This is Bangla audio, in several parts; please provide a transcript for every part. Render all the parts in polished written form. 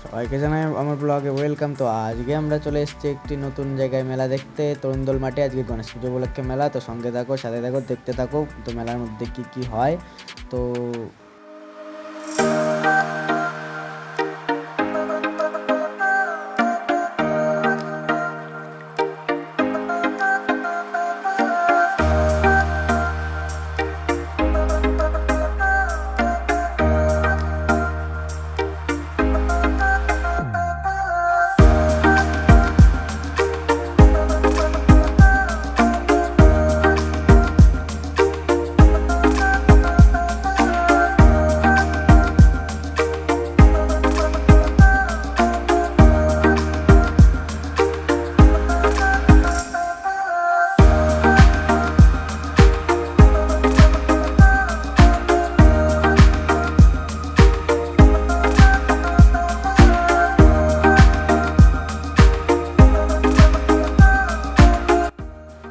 সবাইকে জানাই আমার ব্লগে ওয়েলকাম। তো আজকে আমরা চলে এসেছি একটি নতুন জায়গায় মেলা দেখতে, তরুণদল মাঠে। আজকে গণেশ পুজো উপলক্ষে মেলা, তো সঙ্গে থাকো, সাথে থাকো, দেখতে থাকো তো মেলার মধ্যে কি কি হয়। তো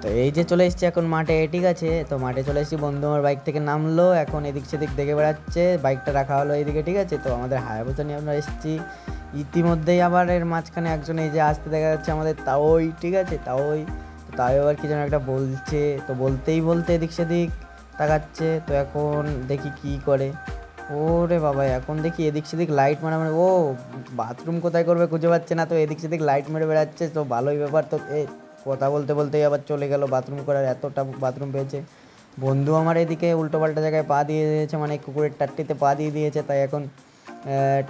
তো এই যে চলে এসেছি এখন মাঠে, ঠিক আছে। তো মাঠে চলে এসেছি, বন্ধু আমার বাইক থেকে নামলো, এখন এদিক সেদিক দেখে বেড়াচ্ছে, বাইকটা রাখা হলো এইদিকে, ঠিক আছে। তো আমাদের হায়াবুসা নিয়ে আমরা এসেছি ইতিমধ্যেই। আবার এর মাঝখানে একজন এই যে আসতে দেখা যাচ্ছে আমাদের তাওই, ঠিক আছে, তাওই। তো তাও আবার কি যেন একটা বলছে, তো বলতেই বলতে এদিক সেদিক তাকাচ্ছে। তো এখন দেখি কি করে। ওরে বাবা, এখন দেখি এদিক সেদিক লাইট মারা, মানে ও বাথরুম কোথায় করবে খুঁজে পাচ্ছে না, তো এদিক সেদিক লাইট মেরে বেড়াচ্ছে। তো ভালোই ব্যাপার। তো কথা বলতে বলতেই আবার চলে গেল বাথরুম করার, এতটা বাথরুম পেয়েছে। বন্ধু আমার এদিকে উল্টো পাল্টা জায়গায় পা দিয়ে দিয়েছে, মানে কুকুরের টাট্টিতে পা দিয়ে দিয়েছে, তাই এখন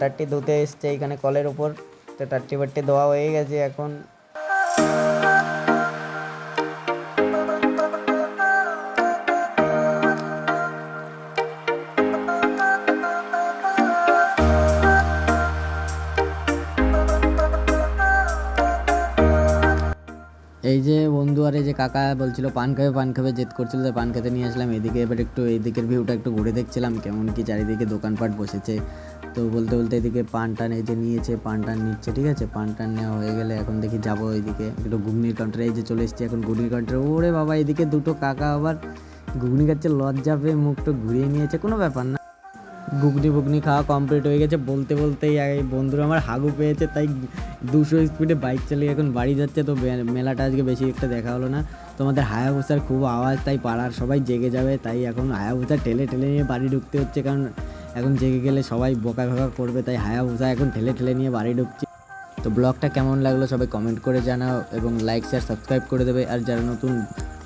টাট্টি ধুতে এসছে এইখানে কলের ওপর। তো টাট্টি বাট্টি ধোয়া হয়ে গেছে এখন। এই যে বন্ধু আর এই যে কাকা বলছিল পান খাবে জেদ করছিল, তাই পান খেতে নিয়ে আসলাম এদিকে। এবার একটু এইদিকের ভিউটা একটু ঘুরে দেখছিলাম কেমন কি চারিদিকে দোকানপাট বসেছে। তো বলতে বলতে এদিকে পান টান এই যে নিয়েছে, পান টান নিচ্ছে, ঠিক আছে। পান টান নেওয়া হয়ে গেলে এখন দেখি যাবো এইদিকে একটু ঘুগনির কাউন্টারে। এই যে চলে এসেছি এখন ঘুগনির কাউন্টারে। ওরে বাবা, এদিকে দুটো কাকা আবার ঘুগনি খাচ্ছে, লজ্জা পেয়ে মুখটা ঘুরিয়ে নিয়েছে, কোনো ব্যাপার না। ঘুগনি খাওয়া কমপ্লিট হয়ে গেছে, বলতে বলতেই এই বন্ধুরা আমার হাগু পেয়েছে, তাই 200 স্পিডে বাইক চালিয়ে এখন বাড়ি যাচ্ছে। তো মেলাটা আজকে বেশি একটা দেখা হলো না। তোমাদের হায়াবুসার খুব আওয়াজ, তাই পাড়ার সবাই জেগে যাবে, তাই এখন হায়াবুসা ঠেলে ঠেলে নিয়ে বাড়ি ঢুকতে হচ্ছে, কারণ এখন জেগে গেলে সবাই বকা করবে, তাই হায়াবুসা এখন ঠেলে ঠেলে নিয়ে বাড়ি ঢুকছে। তো ব্লগটা কেমন লাগলো সবাই কমেন্ট করে জানাও, এবং লাইক শেয়ার সাবস্ক্রাইব করে দেবে। আর যারা নতুন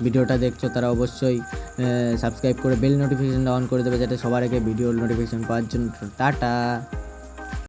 ভিডিওটা দেখছো তারা অবশ্যই সাবস্ক্রাইব করে বেল নোটিফিকেশনটা অন করে দেবে, যাতে সবার আগে ভিডিওর নোটিফিকেশন পাওয়ার জন্য। টাটা।